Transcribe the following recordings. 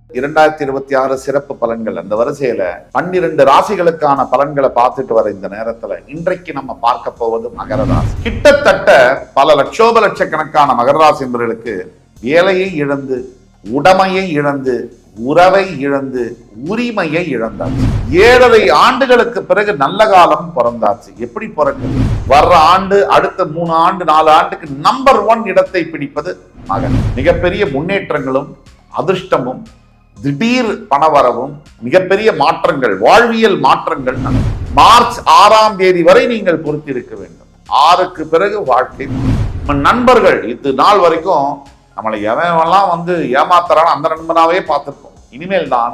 2026 சிறப்பு பலன்கள் அந்த வரிசையில 12 ராசிகளுக்கான பலன்களை பார்த்துட்டு வர இந்த நேரத்துல இன்றைக்கு நம்ம பார்க்க போவது மகர ராசி. கிட்டத்தட்ட பல லட்சக்கணக்கான மகர ராசி என்பவர்களுக்கு வேலையை இழந்து, உடைமையை இழந்து, உறவை இழந்து, உரிமையை இழந்தாச்சு. 7.5 ஆண்டுகளுக்கு பிறகு நல்ல காலம் பிறந்தாச்சு. எப்படி பிறக்குது? வர்ற ஆண்டு, அடுத்த 3 ஆண்டு 4 ஆண்டுக்கு நம்பர் 1 இடத்தை பிடிப்பது மகன். மிகப்பெரிய முன்னேற்றங்களும் அதிர்ஷ்டமும் திடீர் பணவரவும் மிகப்பெரிய மாற்றங்கள், வாழ்வியல் மாற்றங்கள். மார்ச் 6ஆம் தேதி வரை நீங்கள் பொறுத்திருக்க வேண்டும். 6க்கு பிறகு வாழ்க்கை. நண்பர்கள் இது நாள் வரைக்கும் நம்மளை எவெல்லாம் ஏமாத்துறான்னு அந்த நண்பனாவே பார்த்திருக்கோம். இனிமேல் தான்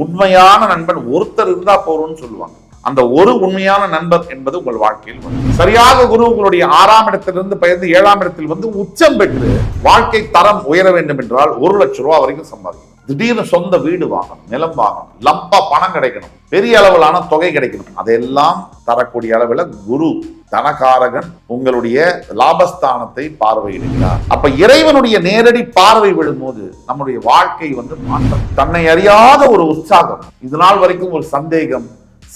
உண்மையான நண்பன் ஒருத்தர் இருந்தா போறோம்னு சொல்லுவாங்க. அந்த ஒரு உண்மையான நண்பர் என்பது உங்கள் வாழ்க்கையில் வரும். சரியாக குரு உங்களுடைய 6ஆம் இடத்திலிருந்து பெயர்ந்து 7ஆம் இடத்தில் உச்சம் பெற்று வாழ்க்கை தரம் உயர வேண்டும் என்றால் 1 லட்சம் ரூபாய் வரைக்கும் சம்பாதிக்கணும். திடீர்னு சொந்த வீடு வாங்கணும், நிலம் வாங்கணும், லம்பா பணம் கிடைக்கணும், பெரிய அளவிலான தொகை கிடைக்கணும். அதெல்லாம் தரக்கூடிய அளவில் குரு தனகாரகன் உங்களுடைய லாபஸ்தானத்தை பார்வையிடுகிறார். அப்ப இறைவனுடைய நேரடி பார்வை விழும்போது நம்முடைய வாழ்க்கை மாற்றம். தன்னை அறியாத ஒரு உற்சாகம், இது நாள் வரைக்கும் ஒரு சந்தேகம்,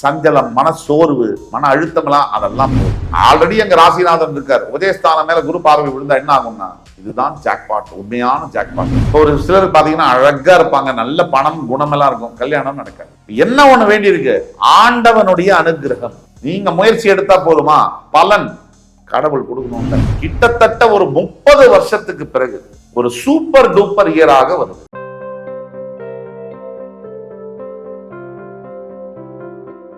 சஞ்சலம், மன சோர்வு, மன அழுத்தம்லாம் அதெல்லாம் போகும். ஆல்ரெடி எங்க ராசிநாதன் இருக்கார். உதயஸ்தானம் மேல குரு பார்வை விழுந்தா என்ன ஆகும்னா இதுதான் ஜாக்பாட், உண்மையான ஜாக்பாட். ஒரு சிலர் பாத்தீங்கன்னா அழகா இருப்பாங்க, நல்ல பணம் குணமெல்லாம் இருக்கும், கல்யாணம் நடக்காது. என்ன ஒண்ணு வேண்டி இருக்கு? ஆண்டவனுடைய அனுகிரகம். நீங்க முயற்சி எடுத்தா போதுமா? பலன் கடவுள் கொடுக்கணும். கிட்டத்தட்ட ஒரு 30 வருஷத்துக்கு பிறகு ஒரு சூப்பர் டூப்பர் இயராக வருது.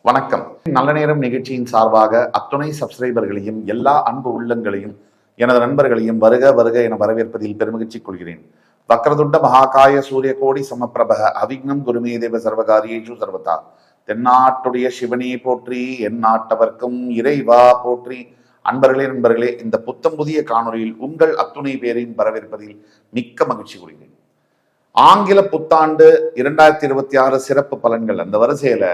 வணக்கம். நல்ல நேரம் நிகழ்ச்சியின் சார்பாக அத்துணை சப்ஸ்கிரைபர்களையும் எல்லா அன்பு உள்ளங்களையும் எனது நண்பர்களையும் வருக வருக என வரவேற்பதில் பெருமகிழ்ச்சி கொள்கிறேன். வக்ரதுண்ட மகாகாய சூரிய கோடி சமப்பிரப அவிக்னம் குருமே தேவ சர்வகாரியேஷு சர்வதா. தென்னாட்டுடைய சிவனே போற்றி, என் நாட்டவர்க்கும் இறைவா போற்றி. நண்பர்களே, இந்த புத்தம் புதிய காணொலியில் உங்கள் அத்துணை பேரையும் வரவேற்பதில் மிக்க மகிழ்ச்சி கொள்கிறேன். ஆங்கில புத்தாண்டு 2026 சிறப்பு பலன்கள் அந்த வரிசையில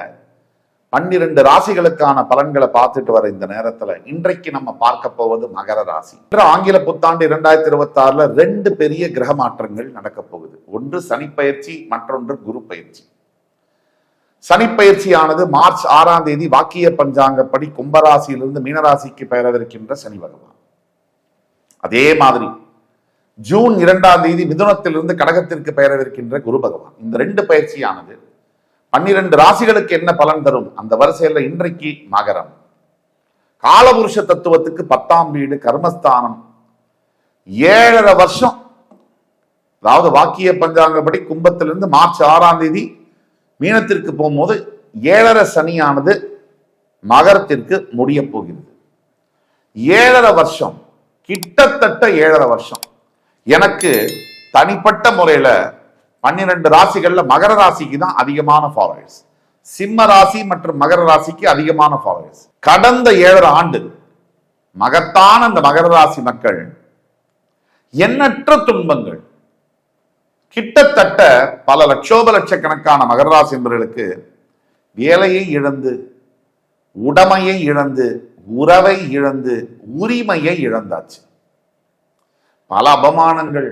12 ராசிகளுக்கான பலன்களை பார்த்துட்டு வர இந்த நேரத்துல இன்றைக்கு நம்ம பார்க்க போவது மகர ராசி. ஆங்கில புத்தாண்டு 2026 2 பெரிய கிரக மாற்றங்கள் நடக்க போகுது. ஒன்று சனி பயிற்சி, மற்றொன்று குரு பயிற்சி. சனி பயிற்சியானது மார்ச் 6ஆம் தேதி வாக்கிய பஞ்சாங்கப்படி கும்பராசியிலிருந்து மீனராசிக்கு பெயரவிருக்கின்ற சனி பகவான். அதே மாதிரி ஜூன் 2ஆம் தேதி மிதுனத்திலிருந்து கடகத்திற்கு பெயரவிருக்கின்ற குரு பகவான். இந்த 2 பயிற்சியானது 12 ராசிகளுக்கு என்ன பலன் தரும்? அந்த வரிசையில் இன்றைக்கு மகரம். காலபுருஷ தத்துவத்துக்கு 10ஆம் வீடு கர்மஸ்தானம். 7.5 வருஷம், அதாவது வாக்கிய பஞ்சாங்கப்படி கும்பத்திலிருந்து மார்ச் 6ஆம் தேதி மீனத்திற்கு போகும்போது 7.5 சனியானது மகரத்திற்கு முடிய போகிறது. 7.5 வருஷம், கிட்டத்தட்ட 7.5 வருஷம். எனக்கு தனிப்பட்ட முறையில 12 ராசிகள்ல மகர ராசிக்கு தான் அதிகமான ஃபாலோவர்ஸ். சிம்ம ராசி மற்றும் மகர ராசிக்கு அதிகமான ஃபாலோவர்ஸ். கடந்த 7.5 ஆண்டு மகத்தான இந்த மகர ராசி மக்கள் எண்ணற்ற துன்பங்கள், கிட்டத்தட்ட பல லட்சக்கணக்கான மகர ராசி என்பவர்களுக்கு வேலையை இழந்து, உடைமையை இழந்து, உறவை இழந்து, உரிமையை இழந்தாச்சு. பல அவமானங்கள்,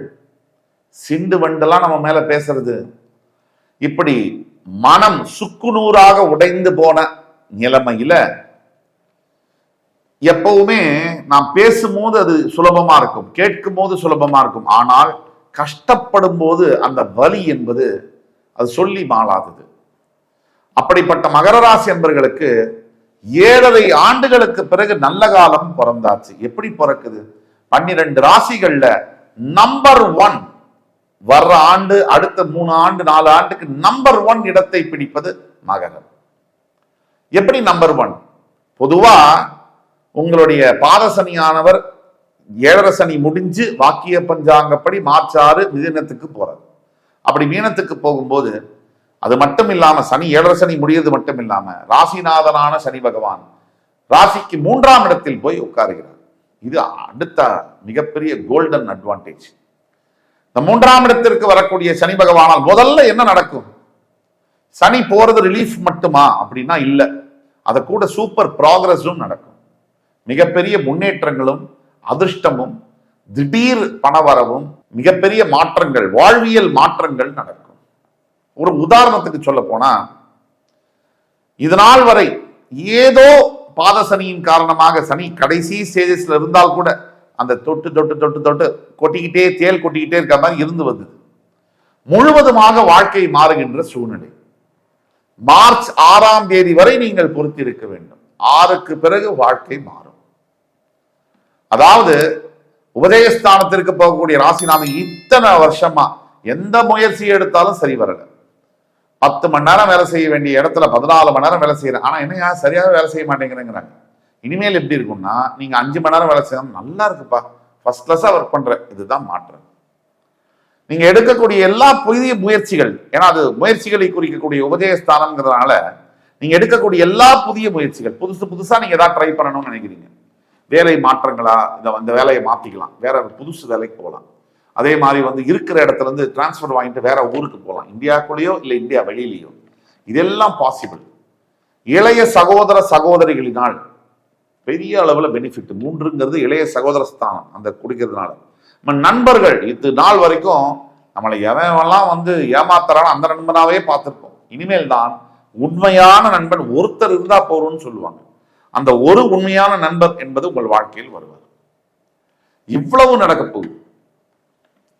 சிண்டு வண்டெல்லாம் நம்ம மேல பேசுறது, இப்படி மனம் சுக்குநூறாக உடைந்து போன நிலைமையில எப்பவுமே நாம் பேசும்போது அது சுலபமா இருக்கும், கேட்கும் போது சுலபமா இருக்கும். ஆனால் கஷ்டப்படும் போது அந்த வலி என்பது அது சொல்லி மாளாதது. அப்படிப்பட்ட மகர ராசி என்பவர்களுக்கு 7.5 ஆண்டுகளுக்கு பிறகு நல்ல காலம் பிறந்தாச்சு. எப்படி பிறக்குது? 12 ராசிகள்ல நம்பர் 1 வர்ற ஆண்டு, அடுத்த 3 ஆண்டு 4 ஆண்டுக்கு நம்பர் 1 இடத்தை பிடிப்பது மகரம். எப்படி நம்பர் 1? பொதுவா உங்களுடைய பாதசனியானவர் 7.5 சனி முடிஞ்சு வாக்கிய பஞ்சாங்கப்படி மார்ச் 6 மிதுனத்துக்கு போறார். அப்படி மீனத்துக்கு போகும்போது அது மட்டும் இல்லாம சனி 7.5 சனி முடியறது மட்டும் இல்லாம ராசிநாதனான சனி பகவான் ராசிக்கு 3ஆம் இடத்தில் போய் உட்காருகிறார். இது அடுத்த மிகப்பெரிய கோல்டன் அட்வான்டேஜ். இந்த 3ஆம் இடத்திற்கு வரக்கூடிய சனி பகவானால் முதல்ல என்ன நடக்கும்? சனி போறது ரிலீஃப் மட்டுமா அப்படின்னா இல்ல, அத கூட சூப்பர் ப்ராக்ரஸும் நடக்கும். மிகப்பெரிய முன்னேற்றங்களும் அதிர்ஷ்டமும் திடீர் பணவரவும் மிகப்பெரிய மாற்றங்கள், வாழ்வியல் மாற்றங்கள் நடக்கும். ஒரு உதாரணத்துக்கு சொல்ல போனா, இது நாள் வரை ஏதோ பாதசனியின் காரணமாக சனி கடைசி ஸ்டேஜஸ்ல இருந்தால் கூட அந்த தொட்டு தொட்டு தொட்டு தொட்டு கொட்டிக்கிட்டே தேல் கொட்டிக்கிட்டே இருக்க மாதிரி இருந்து வந்தது. முழுவதுமாக வாழ்க்கை மாறுகின்ற சூழ்நிலை. மார்ச் 6ஆம் தேதி வரை நீங்கள் பொறுத்திருக்க வேண்டும். 6க்கு பிறகு வாழ்க்கை மாறும். அதாவது உபதேசஸ்தானத்திற்கு போகக்கூடிய ராசிநாதன் இத்தனை வருஷமா எந்த முயற்சி எடுத்தாலும் சரி வரல. 10 மணி நேரம் வேலை செய்ய வேண்டிய இடத்துல 14 மணி நேரம் வேலை செய்யறேன். ஆனா என்ன சரியாக வேலை செய்ய மாட்டேங்கிறேங்கிறாங்க. இனிமேல் எப்படி இருக்கும்னா, நீங்க 5 மணி நேரம் வேலை செய்யணும், நல்லா இருக்குப்பா, ஃபர்ஸ்ட் கிளாஸா ஒர்க் பண்ற, இதுதான் மாற்றம். நீங்க எடுக்கக்கூடிய எல்லா புதிய முயற்சிகள், ஏன்னா அது முயற்சிகளை குறிக்கக்கூடிய உபதேசஸ்தானம்ங்கிறதுனால நீங்க எடுக்கக்கூடிய எல்லா புதிய முயற்சிகள் புதுசா நீங்க ஏதாவது ட்ரை பண்ணணும்னு நினைக்கிறீங்க. வேலை மாற்றங்களா, இந்த வேலையை மாத்திக்கலாம், வேற புதுசு வேலைக்கு போகலாம். அதே மாதிரி இருக்கிற இடத்துல இருந்து டிரான்ஸ்பர் வாங்கிட்டு வேற ஊருக்கு போகலாம், இந்தியாக்குள்ளேயோ இல்லை இந்தியா வெளியிலேயோ. இதெல்லாம் பாசிபிள். இளைய சகோதர சகோதரிகளினால் பெரிய அளவுல பெனிஃபிட். 3ங்கிறது இளைய சகோதர ஸ்தானம், அந்த குடிக்கிறதுனால. நம்ம நண்பர்கள் இது நாள் வரைக்கும் நம்மளை எவெல்லாம் ஏமாத்துறான்னு அந்த நண்பனாவே பார்த்திருப்போம். இனிமேல் தான் உண்மையான நண்பன் ஒருத்தர் இருந்தா போறோம்னு சொல்லுவாங்க. அந்த ஒரு உண்மையான நண்பர் என்பது உங்கள் வாழ்க்கையில் வருவார். இவ்வளவு நடக்க போகுது.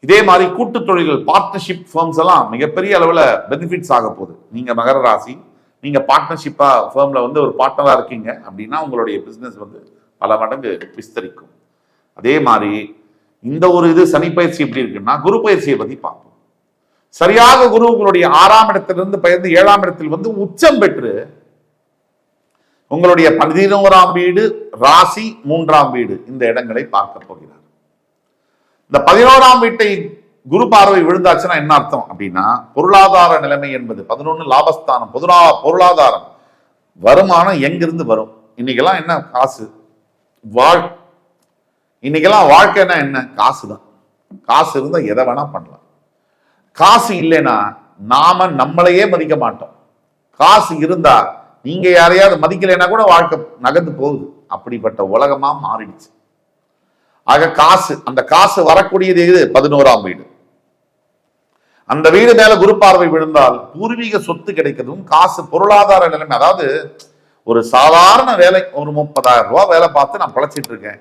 இதே மாதிரி கூட்டு தொழில்கள், பார்ட்னர்ஷிப் ஃபர்ம்ஸ் எல்லாம் மிகப்பெரிய அளவுல பெனிஃபிட்ஸ் ஆக போகுது. நீங்க மகர ராசி, நீங்க பார்ட்னர்ஷிப்பா ஃபர்ம்ல ஒரு பார்ட்னரா இருக்கீங்க அப்படின்னா உங்களுடைய பிசினஸ் பல மடங்கு விஸ்தரிக்கும். அதே மாதிரி இந்த இது சனி பயிற்சி எப்படி இருக்குன்னா, குரு பயிற்சியை பத்தி பார்ப்போம். சரியாக குரு உங்களுடைய 6ஆம் இடத்திலிருந்து பெயர்ந்து 7ஆம் இடத்தில் உச்சம் பெற்று உங்களுடைய 11ஆம் வீடு, ராசி, 3ஆம் வீடு இந்த இடங்களை பார்க்க போகிறார். இந்த 11ஆம் வீட்டை குரு பார்வை விழுந்தாச்சுன்னா என்ன அர்த்தம் அப்படின்னா, பொருளாதார நிலைமை என்பது 11 லாபஸ்தானம், பொருளாதாரம், வருமானம் எங்கிருந்து வரும். இன்னைக்கெல்லாம் என்ன காசு, இன்னைக்கெல்லாம் வாழ்க்கைன்னா என்ன, காசு தான். காசு இருந்தா எதை வேணா பண்ணலாம். காசு இல்லைன்னா நாம நம்மளையே மதிக்க மாட்டோம். காசு இருந்தா நீங்க யாரையாவது மதிக்கலைன்னா கூட வாழ்க்கை நகர்ந்து போகுது. அப்படிப்பட்ட உலகமா மாறிடுச்சு. ஆக காசு, அந்த காசு வரக்கூடியது எது, 11ஆம் வீடு. அந்த வீடு மேல குரு பார்வை விழுந்தால் பூர்வீக சொத்து கிடைக்கிறதும், காசு, பொருளாதார நிலைமை. அதாவது ஒரு சாதாரண வேலை, ஒரு 30,000 ரூபாய் வேலை பார்த்து நான் பழச்சிட்டு இருக்கேன்,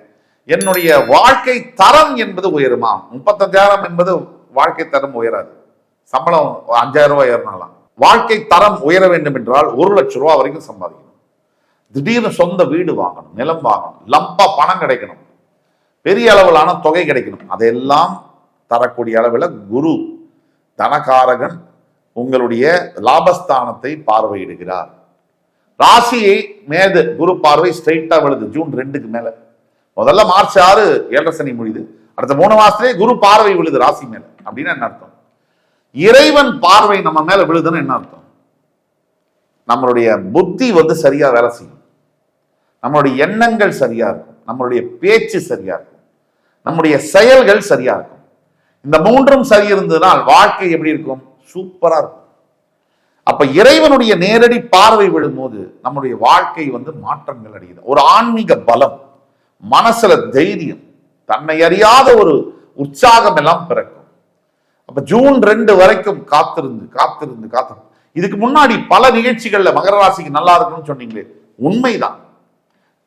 என்னுடைய வாழ்க்கை தரம் என்பது உயருமா? 35,000 என்பது வாழ்க்கை தரம் உயராது. சம்பளம் 5,000 ரூபாய் ஏறினாலாம். வாழ்க்கை தரம் உயர வேண்டும் என்றால் 1 லட்சம் ரூபாய் வரைக்கும் சம்பாதிக்கணும். திடீர்னு சொந்த வீடு வாங்கணும், நிலம் வாங்கணும், லம்பா பணம் கிடைக்கணும், பெரிய அளவிலான தொகை கிடைக்கணும். அதையெல்லாம் தரக்கூடிய அளவில் குரு தனகாரகன் உங்களுடைய லாபஸ்தானத்தை பார்வையிடுகிறார். ராசியை மேது குரு பார்வை ஸ்ட்ரெயிட்டா விழுது ஜூன் 2க்கு மேல. முதல்ல மார்ச் 6 ஏழரை சனி முடியுது, அடுத்த 3 மாசத்திலே குரு பார்வை விழுது ராசி மேல. அப்படின்னு என்ன அர்த்தம்? இறைவன் பார்வை நம்ம மேல விழுதுன்னு என்ன அர்த்தம்? நம்மளுடைய புத்தி சரியா வேலை செய்யும், நம்மளுடைய எண்ணங்கள் சரியா இருக்கும், நம்மளுடைய பேச்சு சரியா இருக்கும், நம்முடைய செயல்கள் சரியா இருக்கும். இந்த 3ம் சரி இருந்ததுனால் வாழ்க்கை எப்படி இருக்கும்? சூப்பரா இருக்கும். அப்ப இறைவனுடைய நேரடி பார்வை விழும்போது நம்முடைய வாழ்க்கை மாற்றங்கள் அடையுது. ஒரு ஆன்மீக பலம், மனசுல தைரியம், தன்னை அறியாத ஒரு உற்சாகம் எல்லாம் பிறக்கும். அப்ப ஜூன் 2 வரைக்கும் காத்திருந்து இதுக்கு முன்னாடி பல நிகழ்ச்சிகள்ல மகர ராசிக்கு நல்லா இருக்குன்னு சொன்னீங்களே, உண்மைதான்.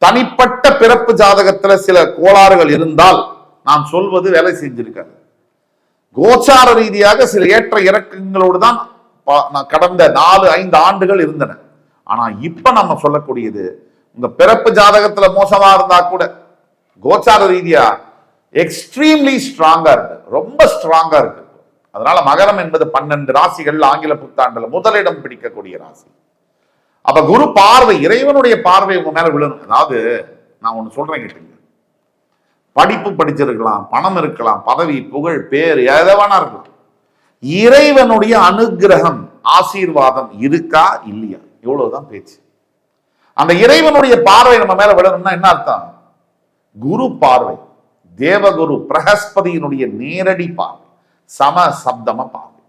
தனிப்பட்ட பிறப்பு ஜாதகத்துல சில கோளாறுகள் இருந்தால் நான் சொல்வது வேலை செஞ்சிருக்காரு. கோச்சார ரீதியாக சில ஏற்ற இறக்கங்களோடு தான் கடந்த 4-5 ஆண்டுகள் இருந்தன. ஆனா இப்ப நம்ம சொல்லக்கூடியது, உங்க பிறப்பு ஜாதகத்துல மோசமா இருந்தா கூட கோச்சார ரீதியா எக்ஸ்ட்ரீம்லி ஸ்ட்ராங்கா இருக்கு, ரொம்ப ஸ்ட்ராங்கா இருக்கு. அதனால மகரம் என்பது 12 ராசிகள் ஆங்கில புத்தாண்டுல முதலிடம் பிடிக்கக்கூடிய ராசி. அப்ப குரு பார்வை, இறைவனுடைய பார்வை உங்க மேல விழணும். அதாவது நான் ஒண்ணு சொல்றேன் கேட்டுங்க, படிப்பு படிச்சிருக்கலாம், பணம் இருக்கலாம், பதவி, புகழ், பேர், எதை வேணா இருக்கலாம், இறைவனுடைய அனுகிரகம், ஆசீர்வாதம் இருக்கா இல்லையா, இவ்வளவுதான் பேச்சு. அந்த இறைவனுடைய பார்வை நம்ம மேல விழணும்னா என்ன அர்த்தம்? குரு பார்வை, தேவகுரு பிரகஸ்பதியினுடைய நேரடி பார்வை, சம சப்தம பார்வை.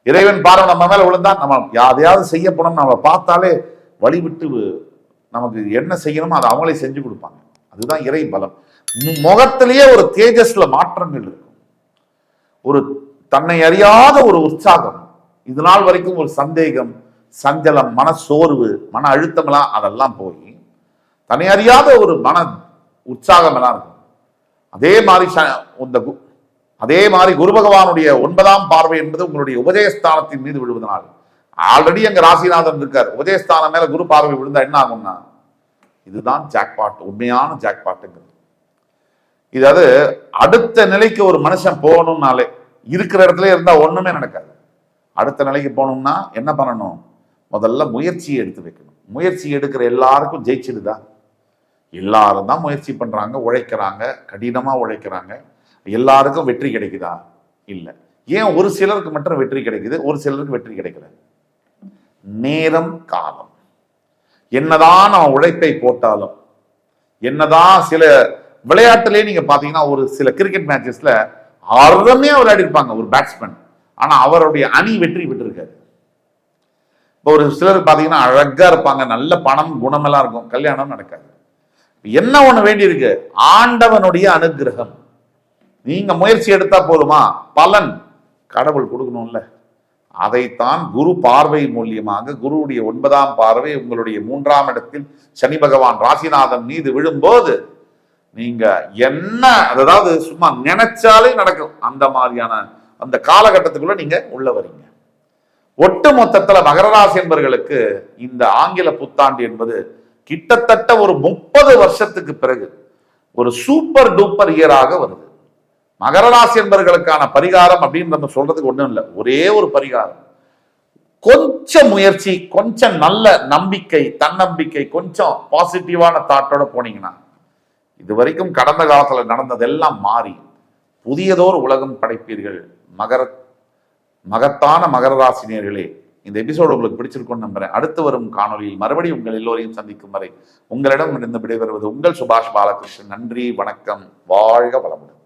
இறைவன் பார்வை நம்ம மேல விழுந்தா நம்ம யாரையாவது செய்ய போனோம், நம்ம பார்த்தாலே வழிவிட்டு நமக்கு என்ன செய்யணுமோ அதை அவங்களே செஞ்சு கொடுப்பாங்க. அதுதான் இறை பலம். முகத்திலேயே ஒரு தேஜஸ்ல மாற்றங்கள் இருக்கும், ஒரு தன்னை அறியாத ஒரு உற்சாகம், இது நாள் வரைக்கும் ஒரு சந்தேகம், சஞ்சலம், மன சோர்வு, மன அழுத்தமெல்லாம் அதெல்லாம் போய் தனியறியாத ஒரு மன உற்சாகம் எல்லாம் இருக்கும். அதே மாதிரி குரு பகவானுடைய 9ஆம் பார்வை என்பது உங்களுடைய உபஜயஸ்தானத்தின் மீது விழுவதனால், ஆல்ரெடி அங்க ராசிநாதன் இருக்கார், உபஜயஸ்தானம் மேல குரு பார்வை விழுந்தா என்ன ஆகும்னா, இதுதான் ஜாக்பாட், உண்மையான ஜாக்பாட்டுங்கிறது. இதாவது அடுத்த நிலைக்கு ஒரு மனுஷன் போகணும்னாலே, இருக்கிற இடத்துல இருந்தா ஒண்ணுமே நடக்காது. அடுத்த நிலைக்கு போகணும்னா என்ன பண்ணணும்? முதல்ல முயற்சியை எடுத்து வைக்கணும். முயற்சி எடுக்கிற எல்லாருக்கும் ஜெயிச்சிடுதா? எல்லாரும் தான் முயற்சி பண்றாங்க, உழைக்கிறாங்க, கடினமா உழைக்கிறாங்க. எல்லாருக்கும் வெற்றி கிடைக்குதா? இல்லை. ஏன் ஒரு சிலருக்கு மட்டும் வெற்றி கிடைக்குது, ஒரு சிலருக்கு வெற்றி கிடைக்கல? நேரம், காலம். என்னதான் நம்ம உழைப்பை போட்டாலும், என்னதான் சில விளையாட்டுலயே நீங்க பாத்தீங்கன்னா, ஒரு சில கிரிக்கெட் மேட்சஸ்ல அருமையா விளையாடி இருப்பாங்க ஒரு பேட்ஸ்மேன், ஆனா அவருடைய அணி வெற்றி பெற்றிருக்காரு. இப்போ ஒரு சிலர் பாத்தீங்கன்னா அழகா இருப்பாங்க, நல்ல பணம் குணமெல்லாம் இருக்கும், கல்யாணம் நடக்காது. என்ன ஒண்ணு வேண்டி இருக்கு? ஆண்டவனுடைய அனுகிரகம். நீங்க முயற்சி எடுத்தா போதுமா? பலன் கடவுள் கொடுக்கணும்ல. அதைத்தான் குரு பார்வை மூலியமாக, குருவுடைய 9ஆம் பார்வை உங்களுடைய 3ஆம் இடத்தில் சனி பகவான் ராசிநாதன் மீது விழும்போது நீங்க என்ன, அதாவது சும்மா நினைச்சாலே நடக்கும். அந்த மாதிரியான அந்த காலகட்டத்துக்குள்ள நீங்க உள்ள வரீங்க. ஒட்டு மொத்தத்துல மகர ராசி என்பவர்களுக்கு இந்த ஆங்கில புத்தாண்டு என்பது கிட்டத்தட்ட ஒரு 30 வருஷத்துக்கு பிறகு ஒரு சூப்பர் டூப்பர் இயராக வருது. மகர ராசி என்பவர்களுக்கான பரிகாரம் அப்படின்னு நம்ம சொல்றதுக்கு ஒண்ணும் இல்லை, ஒரே ஒரு பரிகாரம். கொஞ்சம் முயற்சி, கொஞ்சம் நல்ல நம்பிக்கை, தன்னம்பிக்கை, கொஞ்சம் பாசிட்டிவான தாட்டோட போனீங்கன்னா இது வரைக்கும் கடந்த காலத்துல நடந்ததெல்லாம் மாறி புதியதோர் உலகம் படைப்பீர்கள். மகத்தான மகர ராசினியர்களே, இந்த எபிசோடு உங்களுக்கு பிடிச்சிருக்கும்னு நம்புறேன். அடுத்து வரும் காணொலியில் மறுபடியும் உங்கள் எல்லோரையும் சந்திக்கும் வரை உங்களிடம் இருந்து விடைபெறுவது உங்கள் சுபாஷ் பாலகிருஷ்ணன். நன்றி, வணக்கம், வாழ்க வளமுடன்.